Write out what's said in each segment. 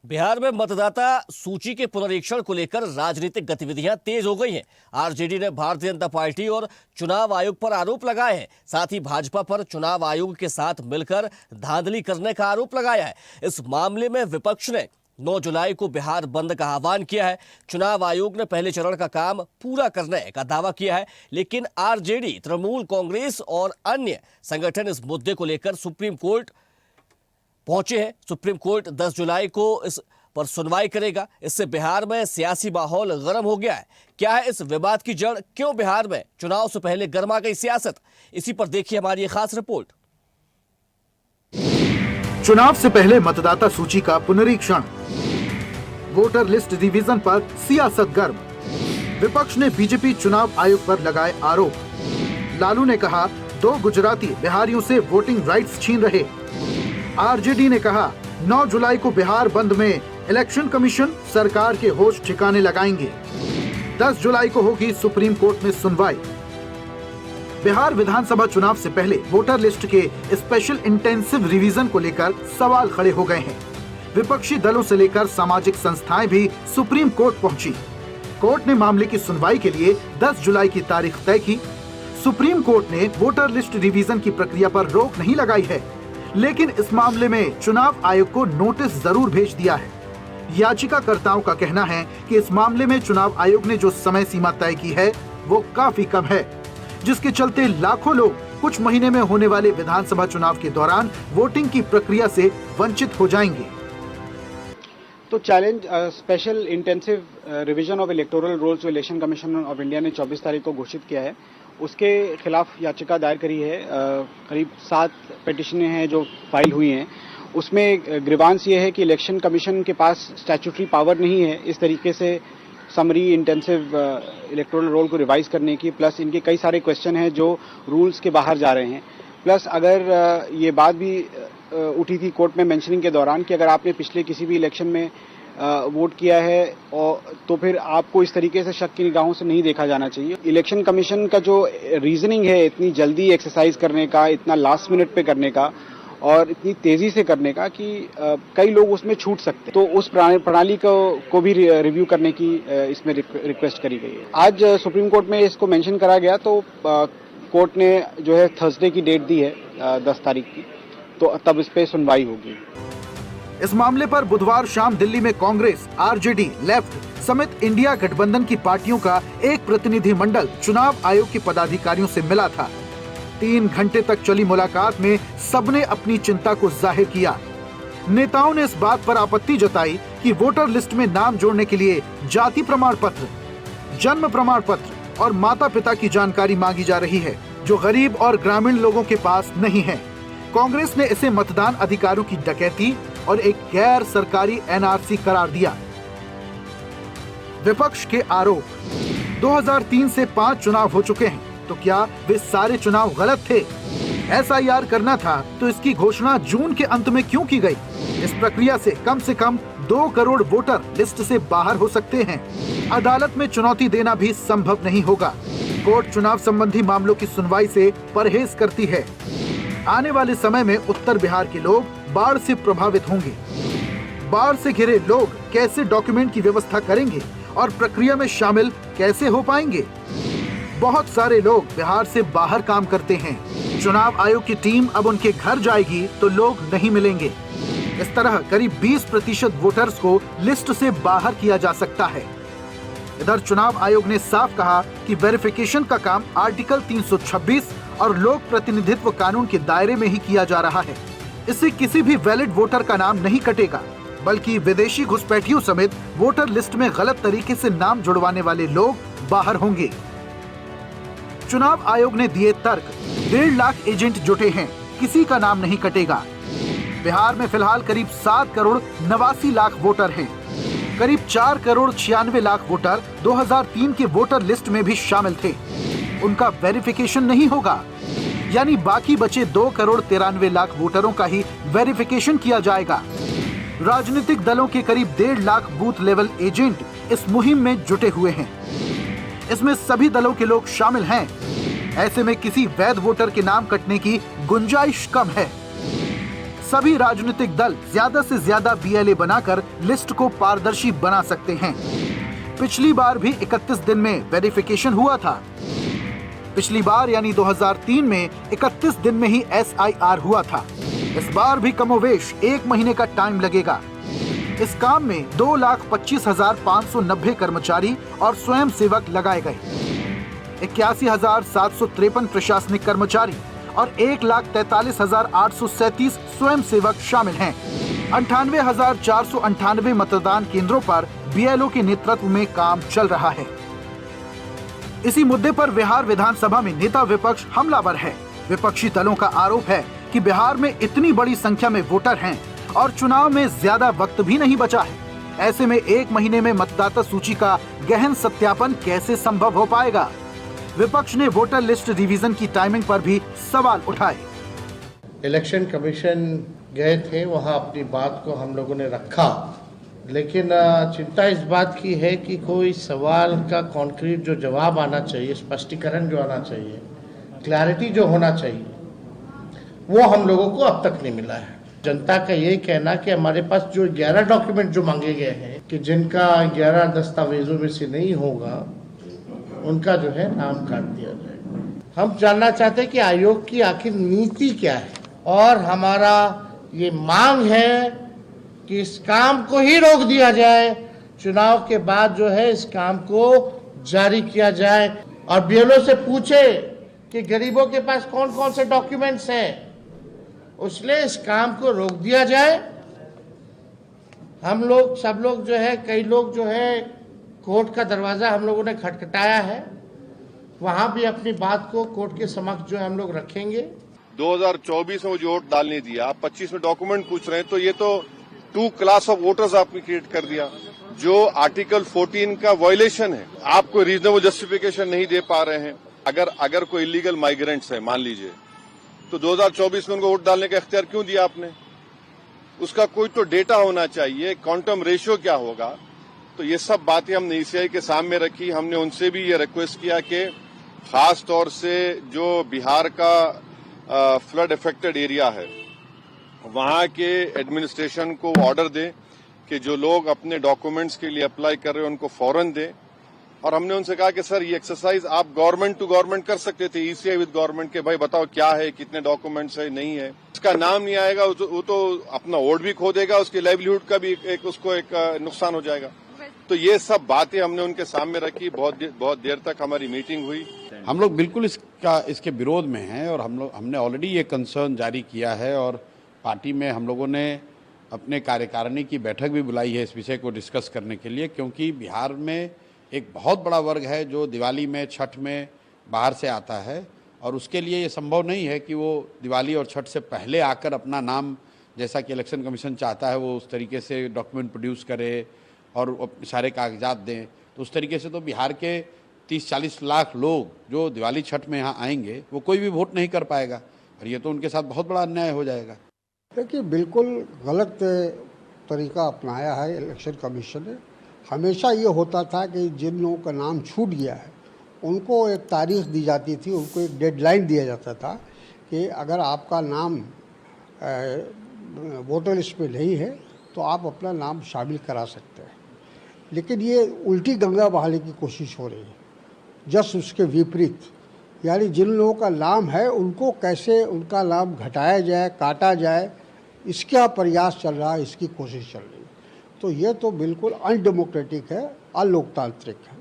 बिहार में मतदाता सूची के पुनरीक्षण को लेकर राजनीतिक गतिविधियां तेज हो गई हैं। आरजेडी ने भारतीय जनता पार्टी और चुनाव आयोग पर आरोप लगाए हैं। साथ ही भाजपा पर चुनाव आयोग के साथ मिलकर धांधली करने का आरोप लगाया है। इस मामले में विपक्ष ने 9 जुलाई को बिहार बंद का आह्वान किया है। चुनाव आयोग ने पहले चरण का काम पूरा करने का दावा किया है, लेकिन आरजेडी, तृणमूल कांग्रेस और अन्य संगठन इस मुद्दे को लेकर सुप्रीम कोर्ट पहुंचे हैं। सुप्रीम कोर्ट 10 जुलाई को इस पर सुनवाई करेगा। इससे बिहार में सियासी माहौल गर्म हो गया है। क्या है इस विवाद की जड़? क्यों बिहार में चुनाव से पहले गर्मा गई सियासत? इसी पर देखिए हमारी ये खास रिपोर्ट। चुनाव से पहले मतदाता सूची का पुनरीक्षण, वोटर लिस्ट रिवीजन पर सियासत गर्म। विपक्ष ने बीजेपी चुनाव आयोग पर लगाए आरोप। लालू ने कहा 2 गुजराती बिहारियों से वोटिंग राइट्स छीन रहे। आरजेडी ने कहा 9 जुलाई को बिहार बंद में इलेक्शन कमीशन सरकार के होश ठिकाने लगाएंगे। 10 जुलाई को होगी सुप्रीम कोर्ट में सुनवाई। बिहार विधानसभा चुनाव से पहले वोटर लिस्ट के स्पेशल इंटेंसिव रिवीजन को लेकर सवाल खड़े हो गए हैं। विपक्षी दलों से लेकर सामाजिक संस्थाएं भी सुप्रीम कोर्ट पहुंची। कोर्ट ने मामले की सुनवाई के लिए 10 जुलाई की तारीख तय की। सुप्रीम कोर्ट ने वोटर लिस्ट रिवीजन की प्रक्रिया पर रोक नहीं लगाई है, लेकिन इस मामले में चुनाव आयोग को नोटिस जरूर भेज दिया है। याचिकाकर्ताओं का कहना है कि इस मामले में चुनाव आयोग ने जो समय सीमा तय की है वो काफी कम है, जिसके चलते लाखों लोग कुछ महीने में होने वाले विधानसभा चुनाव के दौरान वोटिंग की प्रक्रिया से वंचित हो जाएंगे। तो challenge special intensive revision of electoral rolls जो इलेक्शन कमीशन ऑफ इंडिया ने 24 तारीख को घोषित किया है, उसके खिलाफ याचिका दायर करी है। करीब 7 पिटिशनें हैं जो फाइल हुई हैं। उसमें ग्रीवांस ये है कि इलेक्शन कमीशन के पास स्टैट्यूटरी पावर नहीं है इस तरीके से समरी इंटेंसिव इलेक्टोरल रोल को रिवाइज करने की। प्लस इनके कई सारे क्वेश्चन हैं जो रूल्स के बाहर जा रहे हैं। प्लस अगर ये बात भी उठी थी कोर्ट में मेंशनिंग के दौरान कि अगर आपने पिछले किसी भी इलेक्शन में वोट किया है और तो फिर आपको इस तरीके से शक की निगाहों से नहीं देखा जाना चाहिए। इलेक्शन कमीशन का जो रीजनिंग है इतनी जल्दी एक्सरसाइज करने का, इतना लास्ट मिनट पे करने का और इतनी तेजी से करने का कि कई लोग उसमें छूट सकते हैं, तो उस प्रणाली को भी रिव्यू करने की इसमें रिक्वेस्ट करी गई है। आज सुप्रीम कोर्ट में इसको मेंशन करा गया, तो कोर्ट ने जो है थर्सडे की डेट दी है 10 तारीख की, तो तब इस पे सुनवाई होगी। इस मामले पर बुधवार शाम दिल्ली में कांग्रेस, आरजेडी, लेफ्ट समेत इंडिया गठबंधन की पार्टियों का एक प्रतिनिधि मंडल चुनाव आयोग के पदाधिकारियों से मिला था। 3 घंटे तक चली मुलाकात में सबने अपनी चिंता को जाहिर किया। नेताओं ने इस बात पर आपत्ति जताई कि वोटर लिस्ट में नाम जोड़ने के लिए जाति प्रमाण पत्र, जन्म प्रमाण पत्र और माता पिता की जानकारी मांगी जा रही है, जो गरीब और ग्रामीण लोगों के पास नहीं है। कांग्रेस ने इसे मतदान अधिकारों की डकैती और एक गैर सरकारी एनआरसी करार दिया। विपक्ष के आरोप, 2003 से 5 चुनाव हो चुके हैं, तो क्या वे सारे चुनाव गलत थे? एसआईआर करना था तो इसकी घोषणा जून के अंत में क्यों की गई? इस प्रक्रिया से कम 2 करोड़ वोटर लिस्ट से बाहर हो सकते हैं। अदालत में चुनौती देना भी संभव नहीं होगा। कोर्ट चुनाव संबंधी मामलों की सुनवाई से परहेज करती है। आने वाले समय में उत्तर बिहार के लोग बाढ़ से प्रभावित होंगे। बाढ़ से घिरे लोग कैसे डॉक्यूमेंट की व्यवस्था करेंगे और प्रक्रिया में शामिल कैसे हो पाएंगे? बहुत सारे लोग बिहार से बाहर काम करते हैं। चुनाव आयोग की टीम अब उनके घर जाएगी तो लोग नहीं मिलेंगे। इस तरह करीब 20% वोटर्स को लिस्ट से बाहर किया जा सकता है। इधर चुनाव आयोग ने साफ कहा कि वेरिफिकेशन का काम आर्टिकल 326 और लोक प्रतिनिधित्व कानून के दायरे में ही किया जा रहा है। इससे किसी भी वैलिड वोटर का नाम नहीं कटेगा, बल्कि विदेशी घुसपैठियों समेत वोटर लिस्ट में गलत तरीके से नाम जुड़वाने वाले लोग बाहर होंगे। चुनाव आयोग ने दिए तर्क, 1.5 लाख एजेंट जुटे हैं, किसी का नाम नहीं कटेगा। बिहार में फिलहाल करीब 7 करोड़ 89 लाख वोटर हैं। करीब 4 करोड़ 96 लाख वोटर 2003 के वोटर लिस्ट में भी शामिल थे। उनका वेरिफिकेशन नहीं होगा, यानी बाकी बचे 2 करोड़ 93 लाख वोटरों का ही वेरिफिकेशन किया जाएगा। राजनीतिक दलों के करीब 1.5 लाख बूथ लेवल एजेंट इस मुहिम में जुटे हुए हैं। इसमें सभी दलों के लोग शामिल हैं। ऐसे में किसी वैध वोटर के नाम कटने की गुंजाइश कम है। सभी राजनीतिक दल ज्यादा से ज्यादा BLA बनाकर लिस्ट को पारदर्शी बना सकते हैं। पिछली बार भी 31 दिन में वेरिफिकेशन हुआ था। पिछली बार यानी 2003 में 31 दिन में ही SIR हुआ था। इस बार भी कमोवेश 1 महीने का टाइम लगेगा। इस काम में 2,25,590 कर्मचारी और स्वयं सेवक लगाए गए। 81,753 प्रशासनिक कर्मचारी और 1,43,837 स्वयं सेवक शामिल हैं। 98,498 मतदान केंद्रों पर BLO के नेतृत्व में काम चल रहा है। इसी मुद्दे पर बिहार विधानसभा में नेता विपक्ष हमलावर है। विपक्षी दलों का आरोप है कि बिहार में इतनी बड़ी संख्या में वोटर हैं और चुनाव में ज्यादा वक्त भी नहीं बचा है। ऐसे में 1 महीने में मतदाता सूची का गहन सत्यापन कैसे संभव हो पाएगा? विपक्ष ने वोटर लिस्ट रिवीजन की टाइमिंग पर भी सवाल उठाए। इलेक्शन कमीशन गए थे, वहां अपनी बात को हम लोगों ने रखा, लेकिन चिंता इस बात की है कि कोई सवाल का कॉन्क्रीट जो जवाब आना चाहिए, स्पष्टीकरण जो आना चाहिए, क्लैरिटी जो होना चाहिए, वो हम लोगों को अब तक नहीं मिला है। जनता का ये कहना कि हमारे पास जो 11 डॉक्यूमेंट जो मांगे गए हैं कि जिनका 11 दस्तावेजों में से नहीं होगा, उनका जो है नाम काट दिया जाए। हम जानना चाहते हैं कि आयोग की आखिर नीति क्या है, और हमारा ये मांग है कि इस काम को ही रोक दिया जाए, चुनाव के बाद जो है इस काम को जारी किया जाए और BLO से पूछे कि गरीबों के पास कौन कौन से डॉक्यूमेंट्स हैं, उसलिए इस काम को रोक दिया जाए। हम लोग सब लोग जो है, कई लोग जो है कोर्ट का दरवाजा हम लोगों ने खटखटाया है, वहां भी अपनी बात को कोर्ट के समक्ष जो है हम लोग रखेंगे। 2024 में जो वोट डालने दिया, आप 25 में डॉक्यूमेंट पूछ रहे हैं, तो ये तो 2 क्लास ऑफ वोटर्स आपने क्रिएट कर दिया, जो आर्टिकल 14 का वायलेशन है। आप कोई रीजनेबल जस्टिफिकेशन नहीं दे पा रहे हैं। अगर कोई इलीगल माइग्रेंट्स है मान लीजिए, तो 2024 में उनको वोट डालने का इख्तियार क्यों दिया आपने? उसका कोई तो डेटा होना चाहिए, क्वांटम रेशियो क्या होगा। तो ये सब बातें हमने ECI के सामने रखी। हमने उनसे भी ये रिक्वेस्ट किया कि खास तौर से जो बिहार का फ्लड अफेक्टेड एरिया है, वहां के एडमिनिस्ट्रेशन को ऑर्डर दे कि जो लोग अपने डॉक्यूमेंट्स के लिए अप्लाई कर रहे हैं उनको फौरन दे। और हमने उनसे कहा कि सर ये एक्सरसाइज आप गवर्नमेंट टू गवर्नमेंट कर सकते थे, ECI विद गवर्नमेंट के, भाई बताओ क्या है, कितने डॉक्यूमेंट्स है, नहीं है। इसका नाम नहीं आएगा, वो तो अपना वोट भी खो देगा, उसकी लाइवलीहुड का भी उसको एक नुकसान हो जाएगा। तो ये सब बातें हमने उनके सामने रखी। बहुत देर तक हमारी मीटिंग हुई। हम लोग बिल्कुल इसके विरोध में हैं और हमने ऑलरेडी ये कंसर्न जारी किया है और पार्टी में हम लोगों ने अपने कार्यकारिणी की बैठक भी बुलाई है इस विषय को डिस्कस करने के लिए, क्योंकि बिहार में एक बहुत बड़ा वर्ग है जो दिवाली में, छठ में बाहर से आता है और उसके लिए ये संभव नहीं है कि वो दिवाली और छठ से पहले आकर अपना नाम, जैसा कि इलेक्शन कमीशन चाहता है, वो उस तरीके से डॉक्यूमेंट प्रोड्यूस करे और सारे कागजात दें। तो उस तरीके से तो बिहार के 30-40 लाख लोग जो दिवाली छठ में यहाँ आएंगे, वो कोई भी वोट नहीं कर पाएगा और ये तो उनके साथ बहुत बड़ा अन्याय हो जाएगा। देखिए, बिल्कुल गलत तरीका अपनाया है इलेक्शन कमीशन ने। हमेशा ये होता था कि जिन लोगों का नाम छूट गया है उनको एक तारीख दी जाती थी, उनको एक डेडलाइन दिया जाता था कि अगर आपका नाम वोटर लिस्ट में नहीं है तो आप अपना नाम शामिल करा सकते हैं। लेकिन ये उल्टी गंगा बहाने की कोशिश हो रही है, जस्ट उसके विपरीत। यानी जिन लोगों का नाम है उनको कैसे उनका नाम घटाया जाए, काटा जाए, इसका प्रयास चल रहा है, इसकी कोशिश चल रही है। तो ये तो बिल्कुल अनडेमोक्रेटिक है, अलोकतांत्रिक है।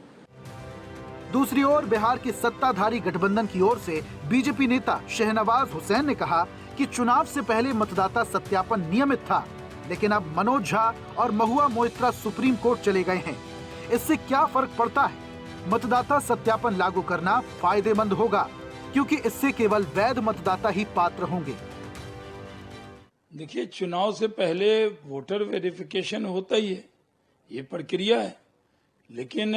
दूसरी ओर बिहार के सत्ताधारी गठबंधन की ओर से बीजेपी नेता शहनवाज हुसैन ने कहा कि चुनाव से पहले मतदाता सत्यापन नियमित था, लेकिन अब मनोज झा और महुआ मोइत्रा सुप्रीम कोर्ट चले गए हैं। इससे क्या फर्क पड़ता है? मतदाता सत्यापन लागू करना फायदेमंद होगा, क्योंकि इससे केवल वैध मतदाता ही पात्र होंगे। देखिए, चुनाव से पहले वोटर वेरिफिकेशन होता ही है, ये प्रक्रिया है। लेकिन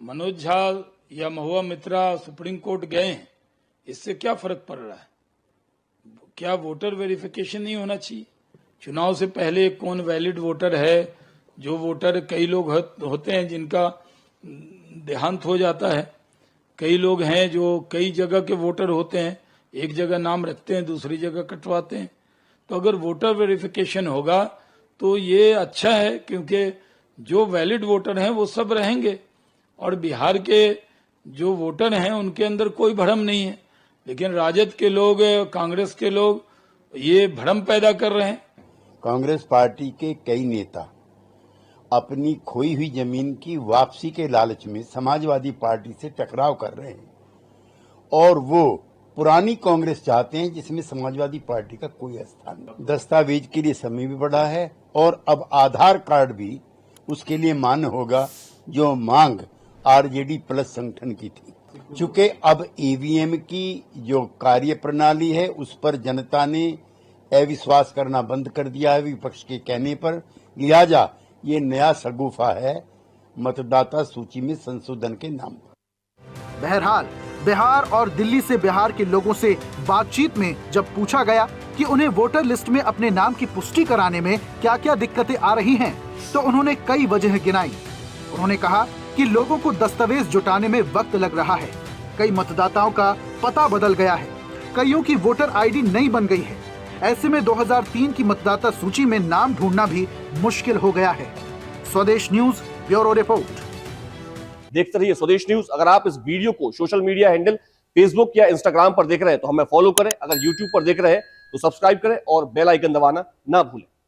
मनोज झा या महुआ मित्रा सुप्रीम कोर्ट गए हैं, इससे क्या फर्क पड़ रहा है? क्या वोटर वेरिफिकेशन नहीं होना चाहिए? चुनाव से पहले कौन वैलिड वोटर है? जो वोटर, कई लोग होते हैं जिनका देहांत हो जाता है, कई लोग हैं जो कई जगह के वोटर होते हैं, एक जगह नाम रखते हैं, दूसरी जगह कटवाते हैं। तो अगर वोटर वेरिफिकेशन होगा तो ये अच्छा है, क्योंकि जो वैलिड वोटर हैं वो सब रहेंगे और बिहार के जो वोटर हैं उनके अंदर कोई भ्रम नहीं है। लेकिन राजद के लोग, कांग्रेस के लोग ये भ्रम पैदा कर रहे हैं। कांग्रेस पार्टी के कई नेता अपनी खोई हुई जमीन की वापसी के लालच में समाजवादी पार्टी से टकराव कर रहे हैं और वो पुरानी कांग्रेस चाहते हैं जिसमें समाजवादी पार्टी का कोई स्थान नहीं। दस्तावेज के लिए समय भी बढ़ा है और अब आधार कार्ड भी उसके लिए मान्य होगा, जो मांग आरजेडी प्लस संगठन की थी। चूंकि अब ईवीएम की जो कार्य प्रणाली है उस पर जनता ने अविश्वास करना बंद कर दिया है विपक्ष के कहने पर, लिहाजा ये नया शगुफा है मतदाता सूची में संशोधन के नाम पर। बहरहाल बिहार और दिल्ली से बिहार के लोगों से बातचीत में जब पूछा गया कि उन्हें वोटर लिस्ट में अपने नाम की पुष्टि कराने में क्या क्या दिक्कतें आ रही हैं, तो उन्होंने कई वजह गिनाई। उन्होंने कहा कि लोगों को दस्तावेज जुटाने में वक्त लग रहा है, कई मतदाताओं का पता बदल गया है, कईयों की वोटर आईडी नई बन गई है। ऐसे में 2003 की मतदाता सूची में नाम ढूंढना भी मुश्किल हो गया है। स्वदेश न्यूज ब्यूरो रिपोर्ट। देखते रहिए स्वदेश न्यूज। अगर आप इस वीडियो को सोशल मीडिया हैंडल फेसबुक या इंस्टाग्राम पर देख रहे हैं तो हमें फॉलो करें, अगर यूट्यूब पर देख रहे हैं तो सब्सक्राइब करें और बेल आइकन दबाना ना भूलें।